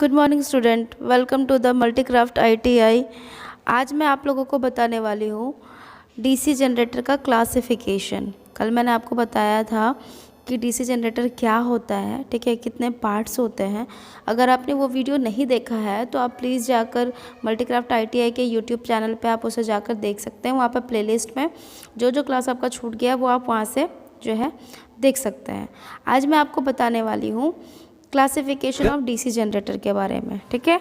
Good morning student, welcome to the multicraft ITI. आज मैं आप लोगों को बताने वाली हूँ डीसी जनरेटर का क्लासिफिकेशन। कल मैंने आपको बताया था कि डीसी जनरेटर क्या होता है, ठीक है, कितने पार्ट्स होते हैं। अगर आपने वो वीडियो नहीं देखा है तो आप प्लीज़ जाकर मल्टीक्राफ्ट आईटीआई के यूट्यूब चैनल पे आप उसे जाकर देख सकते हैं। वहाँ पर प्लेलिस्ट में जो जो क्लास आपका छूट गया वो आप वहाँ से जो है देख सकते हैं। आज मैं आपको बताने वाली हूँ क्लासिफिकेशन ऑफ डीसी जनरेटर के बारे में, ठीक है।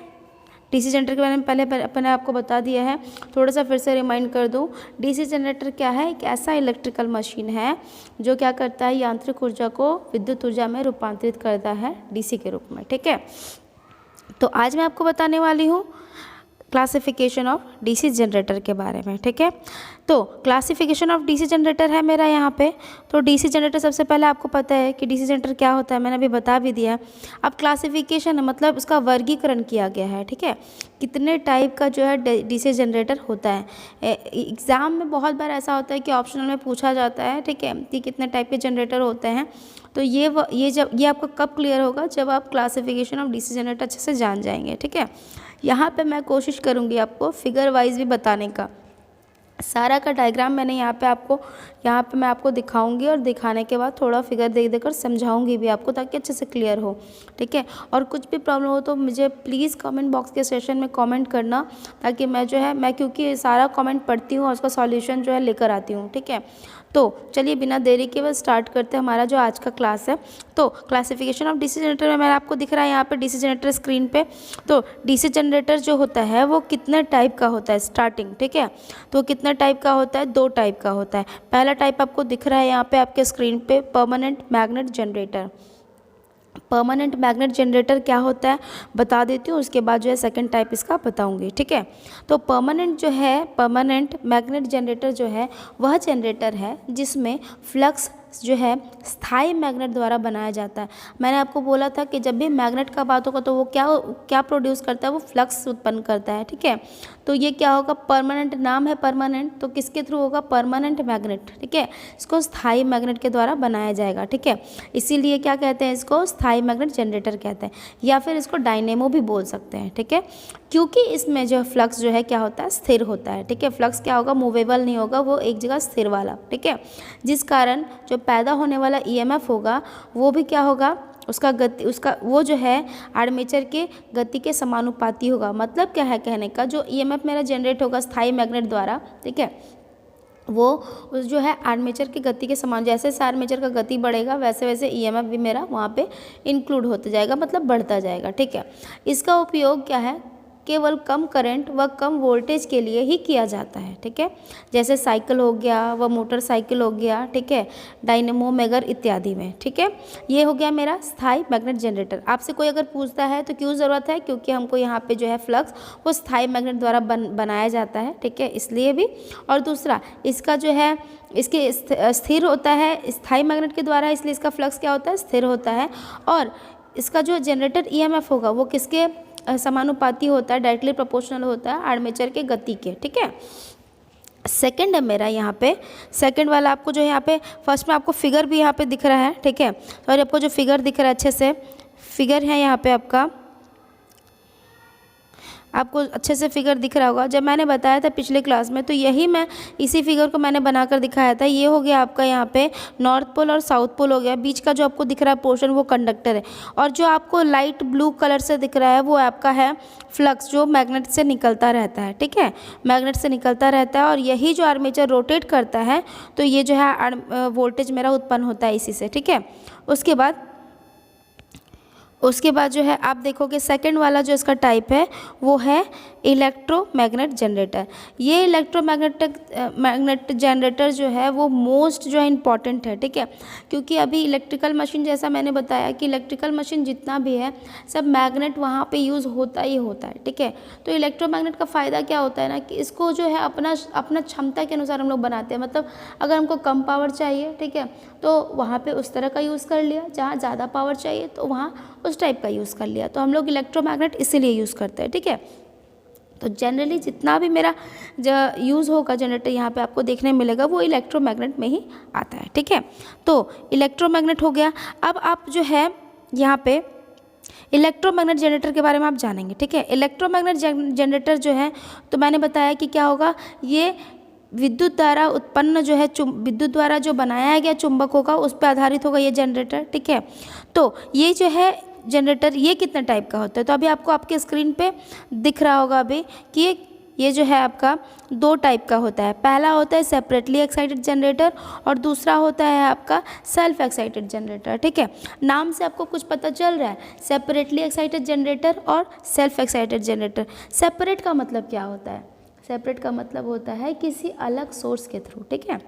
डीसी जनरेटर के बारे में पहले मैंने आपको बता दिया है, थोड़ा सा फिर से रिमाइंड कर दूं। डीसी जनरेटर क्या है? एक ऐसा इलेक्ट्रिकल मशीन है जो क्या करता है, यांत्रिक ऊर्जा को विद्युत ऊर्जा में रूपांतरित करता है डीसी के रूप में, ठीक है। तो आज मैं आपको बताने वाली हूँ क्लासिफिकेशन ऑफ डीसी जनरेटर के बारे में, ठीक है। तो क्लासिफिकेशन ऑफ डीसी जनरेटर है मेरा यहाँ पे। तो डीसी जनरेटर सबसे पहले आपको पता है कि डीसी जनरेटर क्या होता है, मैंने अभी बता भी दिया है। अब क्लासिफिकेशन है मतलब उसका वर्गीकरण किया गया है, ठीक है। कितने टाइप का जो है डीसी जनरेटर होता है। एग्ज़ाम में बहुत बार ऐसा होता है कि ऑप्शनल में पूछा जाता है, ठीक है, कि कितने टाइप के जनरेटर होते हैं। तो ये आपको कब क्लियर होगा? जब आप क्लासिफिकेशन ऑफ डीसी जनरेटर अच्छे से जान जाएंगे, ठीक है। यहाँ पे मैं कोशिश करूँगी आपको फिगर वाइज भी बताने का। सारा का डायग्राम मैंने यहाँ पे मैं आपको दिखाऊंगी और दिखाने के बाद थोड़ा फिगर देख देकर समझाऊंगी भी आपको, ताकि अच्छे से क्लियर हो, ठीक है। और कुछ भी प्रॉब्लम हो तो मुझे प्लीज़ कमेंट बॉक्स के सेशन में कमेंट करना, ताकि मैं क्योंकि सारा कमेंट पढ़ती हूँ और उसका सॉल्यूशन जो है लेकर आती हूँ, ठीक है। तो चलिए बिना देरी के बस स्टार्ट करते हैं हमारा जो आज का क्लास है। तो क्लासिफिकेशन ऑफ डीसी जनरेटर में मैंने आपको दिख रहा है यहाँ पे डीसी जनरेटर स्क्रीन पे। तो डीसी जनरेटर जो होता है वो कितने टाइप का होता है स्टार्टिंग, ठीक है। तो कितने टाइप का होता है? 2 टाइप का होता है। पहला टाइप आपको दिख रहा है यहाँ पे आपके स्क्रीन पे, permanent magnet generator. Permanent magnet generator क्या होता है बता देती हूँ, उसके बाद जो है सेकंड टाइप इसका बताऊंगी, ठीक है। तो परमानेंट मैग्नेट जनरेटर जो है वह जनरेटर है जिसमें फ्लक्स जो है स्थायी मैग्नेट द्वारा बनाया जाता है। मैंने आपको बोला था कि जब भी मैग्नेट का बात होगा तो वो क्या प्रोड्यूस करता है? वो फ्लक्स उत्पन्न करता है, ठीक है। तो ये क्या होगा? परमानेंट, नाम है परमानेंट, तो किसके थ्रू होगा? परमानेंट मैग्नेट, ठीक है। इसको स्थायी मैग्नेट के द्वारा बनाया जाएगा, ठीक है। इसीलिए क्या कहते हैं इसको? स्थायी मैग्नेट जनरेटर कहते हैं, या फिर इसको डायनेमो भी बोल सकते हैं, ठीक है। क्योंकि इसमें जो फ्लक्स जो है क्या होता है? स्थिर होता है, ठीक है। फ्लक्स क्या होगा? मूवेबल नहीं होगा, वो एक जगह स्थिर वाला, ठीक है। जिस कारण जो पैदा होने वाला ईएमएफ होगा वो भी क्या होगा? उसका वो जो है आर्मेचर के गति के समानुपाती होगा। मतलब क्या है कहने का, जो ईएमएफ मेरा जनरेट होगा स्थायी मैग्नेट द्वारा, ठीक है, वो उस जो है आर्मेचर की गति के समान, जैसे आर्मेचर का गति बढ़ेगा वैसे वैसे ईएमएफ भी मेरा वहाँ पे इंक्लूड होते जाएगा, मतलब बढ़ता जाएगा, ठीक है। इसका उपयोग क्या है? केवल कम करंट व कम वोल्टेज के लिए ही किया जाता है, ठीक है। जैसे साइकिल हो गया व मोटरसाइकिल हो गया, ठीक है, डायनेमो मेगर इत्यादि में, ठीक है। ये हो गया मेरा स्थायी मैग्नेट जनरेटर। आपसे कोई अगर पूछता है तो क्यों ज़रूरत है? क्योंकि हमको यहाँ पे जो है फ्लक्स वो स्थायी मैग्नेट द्वारा बनाया जाता है, ठीक है, इसलिए भी। और दूसरा इसका जो है इसके स्थिर होता है स्थायी मैग्नेट के द्वारा, इसलिए इसका फ्लक्स क्या होता है? स्थिर होता है। और इसका जो जनरेटर ईएमएफ होगा वो किसके समानुपाती होता है? डायरेक्टली प्रोपोर्शनल होता है आर्मेचर के गति के, ठीक है। सेकंड है मेरा यहाँ पे, सेकंड वाला आपको जो यहाँ पे फर्स्ट में आपको फिगर भी यहाँ पे दिख रहा है, ठीक है। और आपको जो फिगर दिख रहा है अच्छे से फिगर है यहाँ पे आपको अच्छे से फिगर दिख रहा होगा। जब मैंने बताया था पिछले क्लास में तो इसी फिगर को मैंने बनाकर दिखाया था। ये हो गया आपका यहाँ पे नॉर्थ पोल और साउथ पोल हो गया। बीच का जो आपको दिख रहा है पोर्शन वो कंडक्टर है, और जो आपको लाइट ब्लू कलर से दिख रहा है वो आपका है फ्लक्स, जो मैग्नेट से निकलता रहता है, ठीक है, मैग्नेट से निकलता रहता है। और यही जो आर्मेचर रोटेट करता है तो ये जो है वोल्टेज मेरा उत्पन्न होता है इसी से, ठीक है। उसके बाद जो है आप देखोगे सेकंड वाला जो इसका टाइप है वो है इलेक्ट्रोमैग्नेट जनरेटर। ये मैग्नेट जनरेटर जो है वो मोस्ट जो है इम्पॉर्टेंट है, ठीक है। क्योंकि अभी इलेक्ट्रिकल मशीन, जैसा मैंने बताया कि इलेक्ट्रिकल मशीन जितना भी है सब मैग्नेट वहाँ पे यूज़ होता ही होता है, ठीक है। तो इलेक्ट्रोमैग्नेट का फ़ायदा क्या होता है ना, कि इसको जो है अपना क्षमता के अनुसार हम लोग बनाते हैं। मतलब अगर हमको कम पावर चाहिए, ठीक है, तो वहाँ पे उस तरह का यूज़ कर लिया, जहाँ ज़्यादा पावर चाहिए तो वहाँ उस टाइप का यूज़ कर लिया। तो हम लोग इलेक्ट्रोमैग्नेट इसीलिए यूज़ करते हैं, ठीक है। तो जनरली जितना भी मेरा जो यूज़ होगा जनरेटर यहाँ पे आपको देखने मिलेगा वो इलेक्ट्रोमैग्नेट में ही आता है, ठीक है। तो इलेक्ट्रोमैग्नेट हो गया। अब आप जो है यहाँ पे इलेक्ट्रोमैग्नेट जनरेटर के बारे में आप जानेंगे, ठीक है। इलेक्ट्रोमैग्नेट जनरेटर जो है तो मैंने बताया कि क्या होगा, ये विद्युत द्वारा उत्पन्न जो है विद्युत द्वारा जो बनाया गया चुंबक होगा उस पर आधारित होगा ये जनरेटर, ठीक है। तो ये जो है जनरेटर ये कितने टाइप का होता है, तो अभी आपको आपके स्क्रीन पे दिख रहा होगा अभी कि ये जो है आपका 2 टाइप का होता है। पहला होता है सेपरेटली एक्साइटेड जनरेटर और दूसरा होता है आपका सेल्फ एक्साइटेड जनरेटर, ठीक है। नाम से आपको कुछ पता चल रहा है, सेपरेटली एक्साइटेड जनरेटर और सेल्फ एक्साइटेड जनरेटर। सेपरेट का मतलब क्या होता है, सेपरेट का मतलब होता है किसी अलग सोर्स के थ्रू, ठीक है।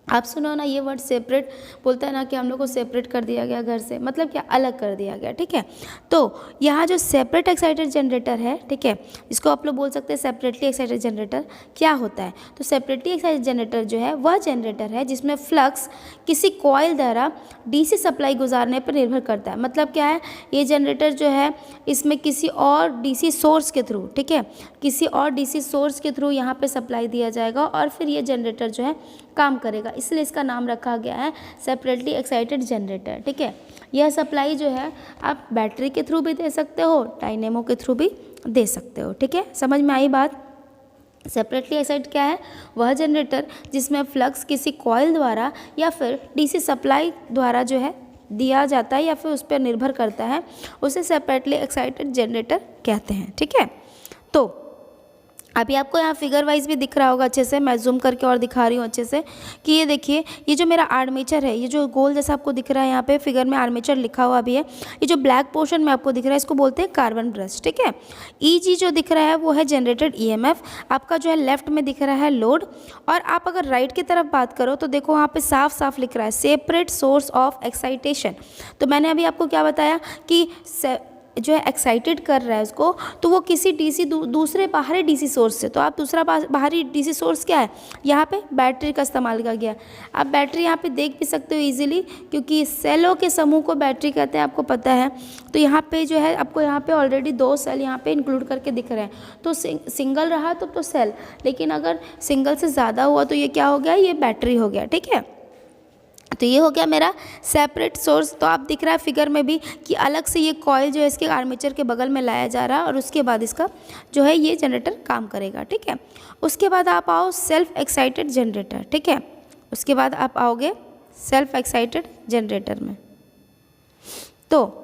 आप सुनो ना ये वर्ड सेपरेट, बोलता है ना कि हम लोग को सेपरेट कर दिया गया घर से, मतलब क्या, अलग कर दिया गया, ठीक है। तो यहाँ जो सेपरेट एक्साइटेड जनरेटर है, ठीक है, इसको आप लोग बोल सकते हैं सेपरेटली एक्साइटेड जनरेटर। क्या होता है, तो सेपरेटली एक्साइटेड जनरेटर जो है वह जनरेटर है जिसमें फ्लक्स किसी कॉइल द्वारा डीसी सप्लाई गुजारने पर निर्भर करता है। मतलब क्या है, ये जनरेटर जो है इसमें किसी और डीसी सोर्स के थ्रू, ठीक है, किसी और डीसी सोर्स के थ्रू यहाँ पे सप्लाई दिया जाएगा और फिर ये जनरेटर जो है काम करेगा, इसलिए इसका नाम रखा गया है सेपरेटली एक्साइटेड जनरेटर, ठीक है। यह सप्लाई जो है आप बैटरी के थ्रू भी दे सकते हो, डायनेमो के थ्रू भी दे सकते हो, ठीक है। समझ में आई बात। सेपरेटली एक्साइटेड क्या है, वह जनरेटर जिसमें फ्लक्स किसी कॉइल द्वारा या फिर डीसी सप्लाई द्वारा जो है दिया जाता है या फिर उस पर निर्भर करता है, उसे सेपरेटली एक्साइटेड जनरेटर कहते हैं, ठीक है। तो अभी आपको यहाँ फिगर वाइज भी दिख रहा होगा अच्छे से, मैं जूम करके और दिखा रही हूँ अच्छे से कि ये देखिए, ये जो मेरा आर्मेचर है, ये जो गोल जैसा आपको दिख रहा है यहाँ पे फिगर में आर्मेचर लिखा हुआ भी है, ये जो ब्लैक पोर्शन में आपको दिख रहा है इसको बोलते हैं कार्बन ब्रश, ठीक है। ईजी जो दिख रहा है वो है जनरेटेड ईएमएफ, आपका जो है लेफ्ट में दिख रहा है लोड, और आप अगर राइट की तरफ बात करो तो देखो वहाँ पर साफ साफ लिख रहा है सेपरेट सोर्स ऑफ एक्साइटेशन। तो मैंने अभी आपको क्या बताया कि जो है एक्साइटेड कर रहा है उसको, तो वो किसी डीसी दूसरे बाहरी डीसी सोर्स से, तो आप दूसरा बाहरी डीसी सोर्स क्या है, यहाँ पे बैटरी का इस्तेमाल किया गया। आप बैटरी यहाँ पे देख भी सकते हो इजीली, क्योंकि सेलों के समूह को बैटरी कहते हैं, आपको पता है। तो यहाँ पे जो है आपको यहाँ पे ऑलरेडी 2 सेल यहाँ पे इंक्लूड करके दिख रहे हैं, तो सिंगल रहा तो सेल, लेकिन अगर सिंगल से ज़्यादा हुआ तो ये क्या हो गया, ये बैटरी हो गया, ठीक है। तो ये हो गया मेरा सेपरेट सोर्स। तो आप दिख रहा है फिगर में भी कि अलग से ये कॉइल जो है इसके आर्मेचर के बगल में लाया जा रहा है और उसके बाद इसका जो है ये जनरेटर काम करेगा, ठीक है। उसके बाद आप आओ सेल्फ एक्साइटेड जनरेटर, ठीक है। उसके बाद आप आओगे सेल्फ एक्साइटेड जनरेटर में। तो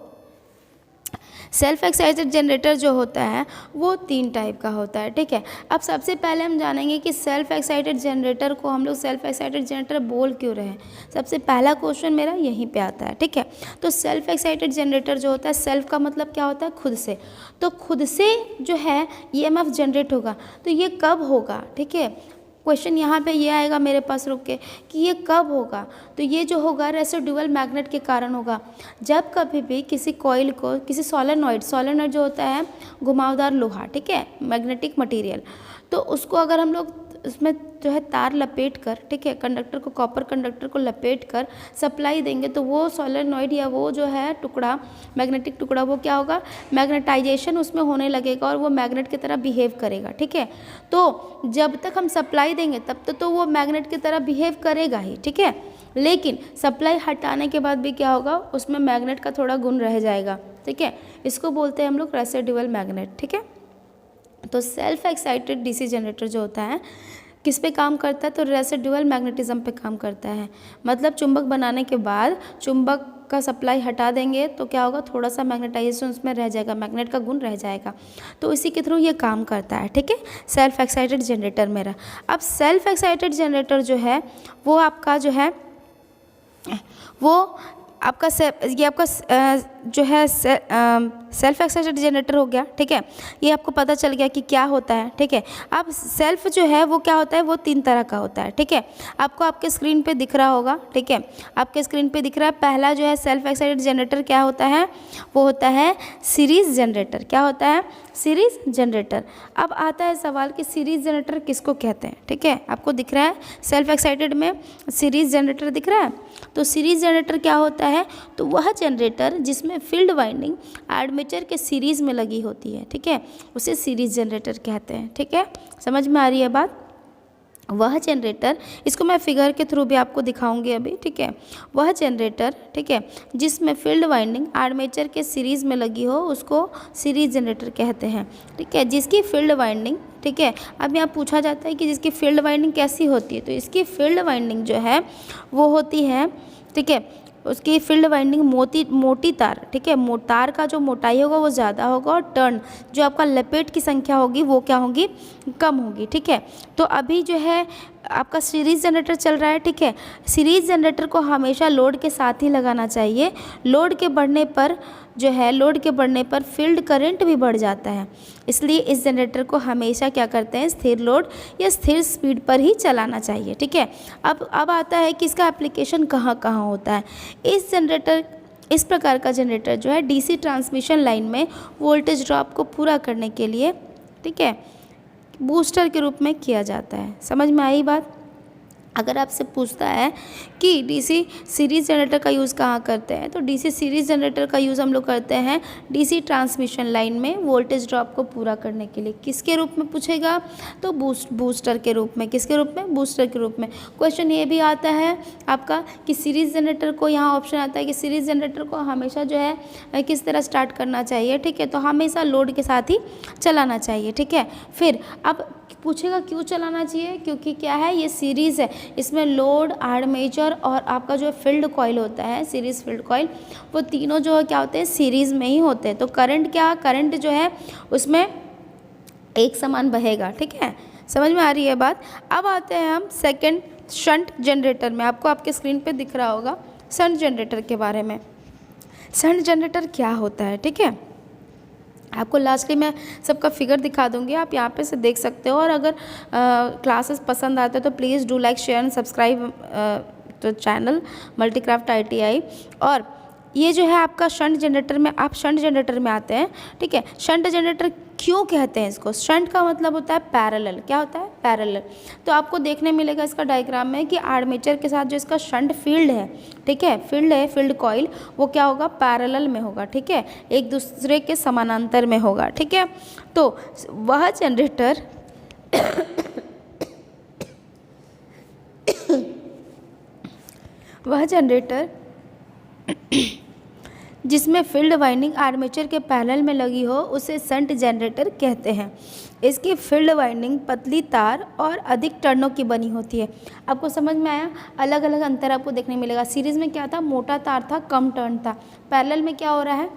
सेल्फ एक्साइटेड जनरेटर जो होता है वो 3 टाइप का होता है, ठीक है। अब सबसे पहले हम जानेंगे कि सेल्फ एक्साइटेड जनरेटर को हम लोग सेल्फ एक्साइटेड जनरेटर बोल क्यों रहे हैं। सबसे पहला क्वेश्चन मेरा यहीं पे आता है, ठीक है। तो सेल्फ एक्साइटेड जनरेटर जो होता है, सेल्फ का मतलब क्या होता है, खुद से। तो खुद से जो है ईएमएफ जनरेट होगा, तो ये कब होगा, ठीक है। क्वेश्चन यहाँ पे ये आएगा मेरे पास रुक के कि ये कब होगा, तो ये जो होगा रेसिडुअल मैग्नेट के कारण होगा। जब कभी भी किसी कॉइल को किसी सोलेनॉइड जो होता है घुमावदार लोहा, ठीक है, मैग्नेटिक मटेरियल, तो उसको अगर हम लोग उसमें जो है तार लपेट कर, ठीक है, कंडक्टर को, कॉपर कंडक्टर को लपेट कर सप्लाई देंगे, तो वो सोलेनॉइड या वो जो है टुकड़ा, मैग्नेटिक टुकड़ा, वो क्या होगा, मैग्नेटाइजेशन उसमें होने लगेगा और वो मैग्नेट की तरह बिहेव करेगा, ठीक है। तो जब तक हम सप्लाई देंगे तब तक तो वो मैग्नेट की तरह बिहेव करेगा ही, ठीक है। लेकिन सप्लाई हटाने के बाद भी क्या होगा, उसमें मैग्नेट का थोड़ा गुण रह जाएगा, ठीक है। इसको बोलते हैं हम लोग रेसिडुअल मैग्नेट, ठीक है। तो सेल्फ एक्साइटेड डीसी जनरेटर जो होता है किस पे काम करता है, तो रेसिडुअल मैग्नेटिज्म पे काम करता है। मतलब चुंबक बनाने के बाद चुंबक का सप्लाई हटा देंगे तो क्या होगा, थोड़ा सा मैग्नेटाइजेशन उसमें रह जाएगा, मैग्नेट का गुण रह जाएगा, तो इसी के थ्रू ये काम करता है, ठीक है। सेल्फ एक्साइटेड जनरेटर मेरा। अब सेल्फ एक्साइटेड जनरेटर जो है वो आपका जो है वो आपका ये आपका जो है सेल्फ एक्साइटेड जनरेटर हो गया, ठीक है। ये आपको पता चल गया कि क्या होता है, ठीक है। अब सेल्फ जो है वो क्या होता है, वो 3 तरह का होता है, ठीक है। आपको आपके स्क्रीन पे दिख रहा होगा, ठीक है, आपके स्क्रीन पे दिख रहा है। पहला जो है सेल्फ एक्साइटेड जनरेटर क्या होता है, वो होता है सीरीज जनरेटर। क्या होता है, सीरीज जनरेटर। अब आता है सवाल कि सीरीज जनरेटर किसको कहते हैं, ठीक है। आपको दिख रहा है सेल्फ एक्साइटेड में सीरीज जनरेटर दिख रहा है। तो सीरीज जनरेटर क्या होता है, तो वह जनरेटर जिसमें फील्ड वाइंडिंग आर्मेचर के सीरीज में लगी होती है, ठीक है, उसे सीरीज जनरेटर कहते हैं, ठीक है। समझ में आ रही है बात। वह जनरेटर, इसको मैं फिगर के थ्रू भी आपको दिखाऊंगी अभी, ठीक है। वह जनरेटर, ठीक है, जिसमें फील्ड वाइंडिंग आर्मेचर के सीरीज़ में लगी हो उसको सीरीज जनरेटर कहते हैं, ठीक है। जिसकी फील्ड वाइंडिंग, ठीक है, अब यहाँ पूछा जाता है कि जिसकी फील्ड वाइंडिंग कैसी होती है, तो इसकी फील्ड वाइंडिंग जो है वो होती है, ठीक है, उसकी फील्ड वाइंडिंग मोटी तार, ठीक है, तार का जो मोटाई होगा वो ज़्यादा होगा और टर्न जो आपका लपेट की संख्या होगी वो क्या होगी, कम होगी, ठीक है। तो अभी जो है आपका सीरीज़ जनरेटर चल रहा है, ठीक है। सीरीज़ जनरेटर को हमेशा लोड के साथ ही लगाना चाहिए। लोड के बढ़ने पर जो है, लोड के बढ़ने पर फील्ड करंट भी बढ़ जाता है, इसलिए इस जनरेटर को हमेशा क्या करते हैं, स्थिर लोड या स्थिर स्पीड पर ही चलाना चाहिए, ठीक है। अब आता है कि इसका एप्लीकेशन कहाँ कहाँ होता है। इस प्रकार का जनरेटर जो है डीसी ट्रांसमिशन लाइन में वोल्टेज ड्रॉप को पूरा करने के लिए, ठीक है, बूस्टर के रूप में किया जाता है। समझ में आई बात? अगर आपसे पूछता है कि डीसी सीरीज़ जनरेटर का यूज़ कहाँ करते हैं, तो डीसी सीरीज़ जनरेटर का यूज़ हम लोग करते हैं डीसी ट्रांसमिशन लाइन में वोल्टेज ड्रॉप को पूरा करने के लिए। किसके रूप में पूछेगा, तो बूस्टर के रूप में। किसके रूप में? बूस्टर के रूप में। क्वेश्चन ये भी आता है आपका कि सीरीज़ जनरेटर को, यहाँ ऑप्शन आता है कि सीरीज़ जनरेटर को हमेशा जो है किस तरह स्टार्ट करना चाहिए, ठीक है, तो हमेशा लोड के साथ ही चलाना चाहिए, ठीक है। फिर अब पूछेगा क्यों चलाना चाहिए, क्योंकि क्या है, ये सीरीज़ है, इसमें लोड, आर्मेचर और आपका जो फील्ड कॉइल होता है, सीरीज़ फील्ड कॉइल, वो तीनों जो है क्या होते हैं, सीरीज़ में ही होते हैं। तो करंट जो है उसमें एक समान बहेगा, ठीक है। समझ में आ रही है बात? अब आते हैं हम सेकंड शंट जनरेटर में। आपको आपके स्क्रीन पे दिख रहा होगा शंट जनरेटर के बारे में। शंट जनरेटर क्या होता है, ठीक है, आपको लास्टली मैं सबका फिगर दिखा दूंगी, आप यहाँ पे से देख सकते हो। और अगर क्लासेस पसंद आते हैं तो please do like, share and subscribe तो चैनल मल्टीक्राफ्ट ITI। और ये जो है आपका शंट जनरेटर में, आप शंट जनरेटर में आते हैं, ठीक है। शंट जनरेटर क्यों कहते हैं इसको? शंट का मतलब होता है पैरेलल। क्या होता है? पैरेलल। तो आपको देखने मिलेगा इसका डायग्राम में कि आर्मेचर के साथ जो इसका शंट फील्ड है, ठीक है, फील्ड कॉइल, वो क्या होगा, पैरेलल में होगा, ठीक है, एक दूसरे के समानांतर में होगा, ठीक है। तो वह जनरेटर जिसमें फील्ड वाइंडिंग आर्मेचर के पैरेलल में लगी हो उसे शंट जनरेटर कहते हैं। इसकी फील्ड वाइंडिंग पतली तार और अधिक टर्नों की बनी होती है। आपको समझ में आया? अलग अलग अंतर आपको देखने मिलेगा। सीरीज़ में क्या था, मोटा तार था, कम टर्न था। पैरेलल में क्या हो रहा है,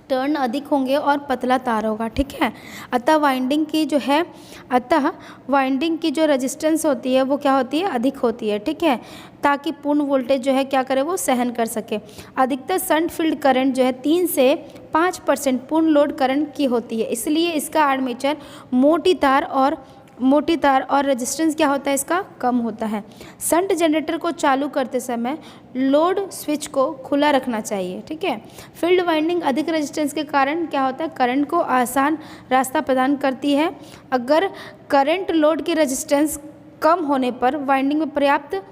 टर्न अधिक होंगे और पतला तार होगा, ठीक है। अतः वाइंडिंग की जो रेजिस्टेंस होती है वो क्या होती है, अधिक होती है, ठीक है, ताकि पूर्ण वोल्टेज जो है क्या करे, वो सहन कर सके। अधिकतर शंट फील्ड करंट जो है 3 से 5% पूर्ण लोड करंट की होती है, इसलिए इसका आर्मेचर मोटी तार और रेजिस्टेंस क्या होता है, इसका कम होता है। शंट जनरेटर को चालू करते समय लोड स्विच को खुला रखना चाहिए, ठीक है। फील्ड वाइंडिंग अधिक रेजिस्टेंस के कारण क्या होता है, करंट को आसान रास्ता प्रदान करती है। अगर करंट लोड की रेजिस्टेंस कम होने पर वाइंडिंग में पर्याप्त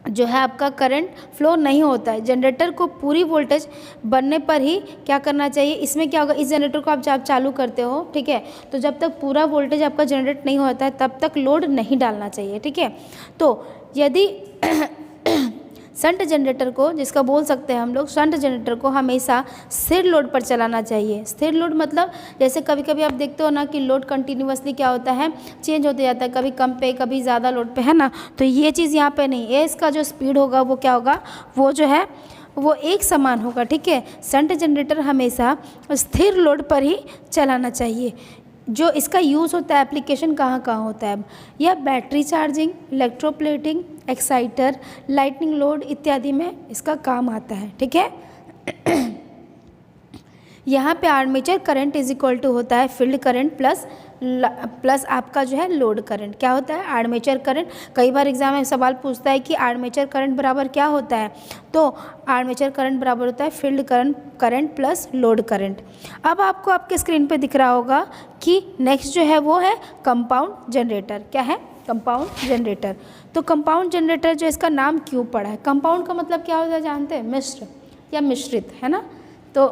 जो है आपका करंट फ्लो नहीं होता है। जनरेटर को पूरी वोल्टेज बनने पर ही क्या करना चाहिए, इसमें क्या होगा, इस जनरेटर को आप जब चालू करते हो, ठीक है, तो जब तक पूरा वोल्टेज आपका जनरेट नहीं होता है तब तक लोड नहीं डालना चाहिए, ठीक है। तो यदि शंट जनरेटर को, जिसका बोल सकते हैं हम लोग, शंट जनरेटर को हमेशा स्थिर लोड पर चलाना चाहिए। स्थिर लोड मतलब जैसे कभी कभी आप देखते हो ना कि लोड कंटिन्यूअसली क्या होता है, चेंज होते जाता है, कभी कम पे कभी ज़्यादा लोड पे, है ना। तो ये चीज़ यहाँ पे नहीं है, इसका जो स्पीड होगा वो क्या होगा, वो जो है वो एक समान होगा, ठीक है। शंट जनरेटर हमेशा स्थिर लोड पर ही चलाना चाहिए। जो इसका यूज़ होता है, एप्लीकेशन कहाँ कहाँ होता है, यह battery charging, electroplating, exciter, lightning load इत्यादि में इसका काम आता है, ठीक है। यहाँ पे armature current is equal to होता है फील्ड करंट प्लस आपका जो है लोड करंट। क्या होता है, आर्मेचर करंट। कई बार एग्जाम में सवाल पूछता है कि आर्मेचर करंट बराबर क्या होता है, तो आर्मेचर करंट बराबर होता है field current plus load current. अब आपको आपके स्क्रीन पे दिख रहा होगा कि नेक्स्ट जो है वो है कंपाउंड जनरेटर। क्या है, कंपाउंड जनरेटर। तो कंपाउंड जनरेटर जो, इसका नाम क्यों पड़ा है, कंपाउंड का मतलब क्या होता है जानते हैं, मिश्र या मिश्रित, है ना। तो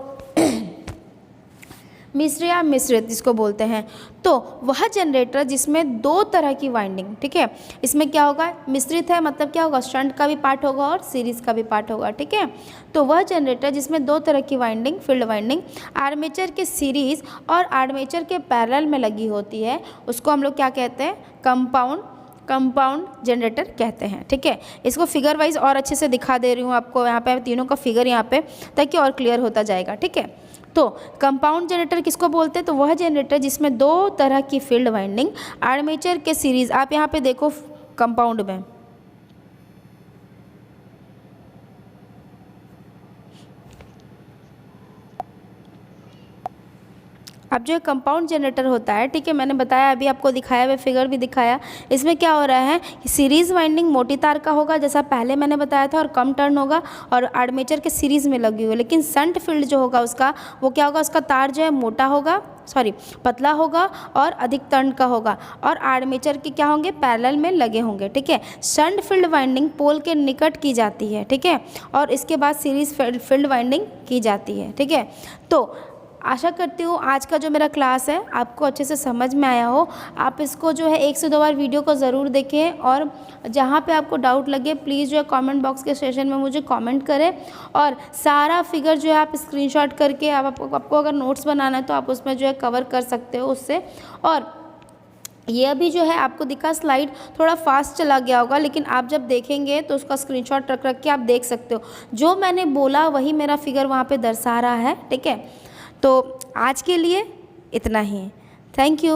मिश्र या मिश्रित जिसको बोलते हैं। तो वह जनरेटर जिसमें दो तरह की वाइंडिंग, ठीक है, इसमें क्या होगा, मिश्रित है मतलब क्या होगा, शंट का भी पार्ट होगा और सीरीज़ का भी पार्ट होगा, ठीक है। तो वह जनरेटर जिसमें दो तरह की वाइंडिंग, फील्ड वाइंडिंग आर्मेचर के सीरीज़ और आर्मेचर के पैरेलल में लगी होती है, उसको हम लोग क्या कहते हैं, कंपाउंड जनरेटर कहते हैं, ठीक है। इसको फिगर वाइज और अच्छे से दिखा दे रही हूँ आपको, यहाँ पे तीनों का फिगर यहाँ पे, ताकि और क्लियर होता जाएगा, ठीक है। तो कंपाउंड जनरेटर किसको बोलते हैं, तो वह जनरेटर जिसमें दो तरह की फील्ड वाइंडिंग आर्मेचर के सीरीज, आप यहाँ पे देखो कंपाउंड में, अब जो कंपाउंड जनरेटर होता है, ठीक है, मैंने बताया अभी आपको दिखाया, हुआ फिगर भी दिखाया, इसमें क्या हो रहा है कि सीरीज़ वाइंडिंग मोटी तार का होगा जैसा पहले मैंने बताया था और कम टर्न होगा और आर्मेचर के सीरीज़ में लगी हुई है। लेकिन शंट फील्ड जो होगा उसका, वो क्या होगा, उसका तार जो है मोटा होगा, पतला होगा और अधिक टर्न का होगा और आर्मेचर के क्या होंगे, पैरेलल में लगे होंगे, ठीक है। शंट फील्ड वाइंडिंग पोल के निकट की जाती है, ठीक है, और इसके बाद सीरीज़ फील्ड वाइंडिंग की जाती है, ठीक है। तो आशा करती हूँ आज का जो मेरा क्लास है आपको अच्छे से समझ में आया हो। आप इसको जो है 1 से 2 बार वीडियो को ज़रूर देखें और जहाँ पे आपको डाउट लगे प्लीज़ जो है कमेंट बॉक्स के सेशन में मुझे कमेंट करें और सारा फिगर जो है आप स्क्रीनशॉट करके आपको अगर नोट्स बनाना है तो आप उसमें जो है कवर कर सकते हो उससे। और ये अभी जो है आपको दिखा स्लाइड थोड़ा फास्ट चला गया होगा, लेकिन आप जब देखेंगे तो उसका स्क्रीनशॉट रख के आप देख सकते हो, जो मैंने बोला वही मेरा फिगर वहाँ पे दर्शा रहा है, ठीक है। तो आज के लिए इतना ही, थैंक यू।